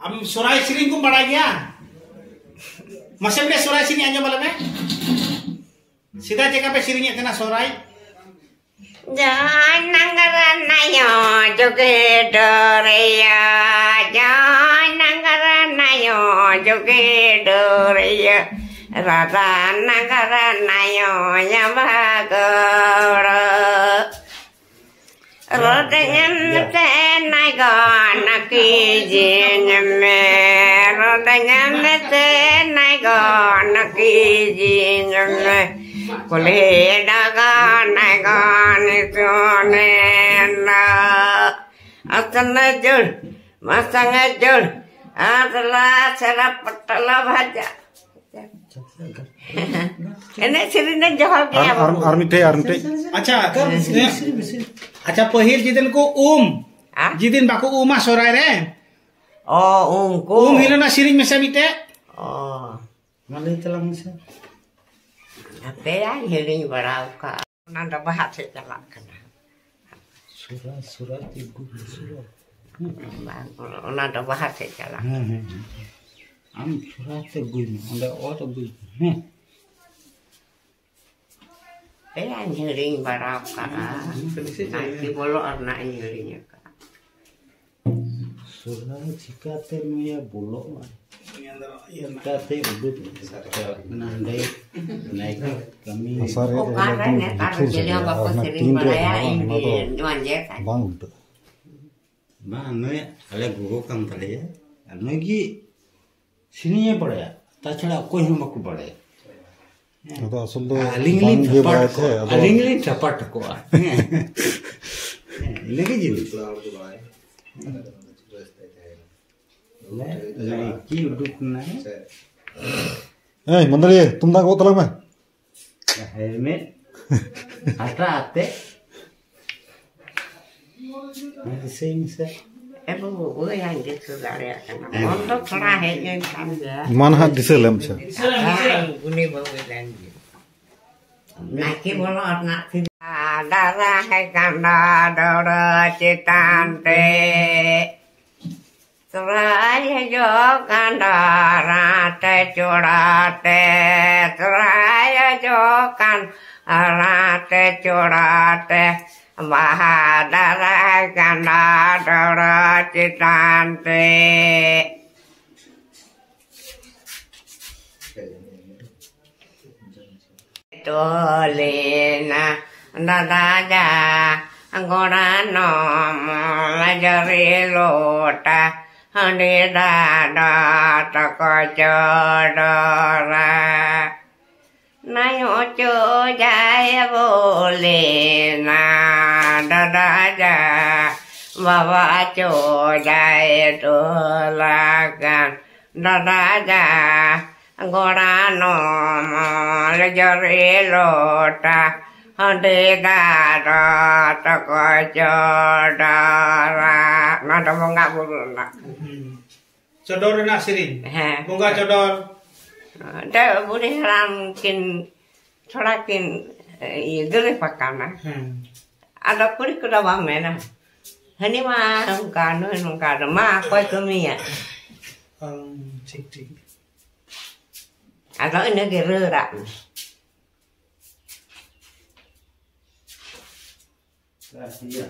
Am surai sering kum bada gya. Masa beda surai sini aja malam ya. Sida jeka pe siringnya kena surai. Jananggaranayo jogedoreya, jananggaranayo jogedoreya, radananggaranayo yamagoro. Rodanya tenai gana kijinyame, rodanya tenai gana kijinyame, kule daga nai gana tonena, asana jul, masanga jul, adalah cara petala baca. Ini cerita jawab ya. Armite. Acha, acha pahil jidin ko jidin baku umah sorai re. Oh, ko. Hilana siring mesamite. Oh, Malay talang sa. apa ya hiling barauka. Nanda bahat sejalan kena. Surat ibu surat. Nanda bahat sejalan. Am surat ibu ni, anda orang ibu. Ya hiling barauka. Nanti bolo anak hilingnya ka. Surat jika termaya bolok. Jika ter udut nandai naik kami. Oh karena taruh jadi apa sering beraya ini wanjir kan. Bang udah. Mana ya? Kalau guru kan tadi ya. Anu lagi sini ya beraya. Tak cila kau yang aku beraya. itu asal tuh Aling-aling dapat kok. Ini kan jadi. Lagi udut naik. Menteri, तुम तक उतला में Helmet. Ate. Masih same sih. Bu yang gitu dari kan. Untuk terakhirnya kan ya. mana hat diselam sih Ini bawa lagi. Naki bolo anak darah kanda dora citante. Seraya jo kanda rate curate. Seraya jo kan rate curate. Bahadara kanda dora citante. Tolena dadaja angora nom lajari lota handi dada takojodora nayo jaya bolena dadaja bawa jaya tolakan dadaja angora nom lajari lota handi dada takojodora nada mau nggak buru nak Codor na siring. Bunga codor. Dah boleh ramkin sorakin idul pakana. Ada kuri kuda wamena. Hani mah kanu mah koi kami ya. Cik. Ada ini gerak. Iya.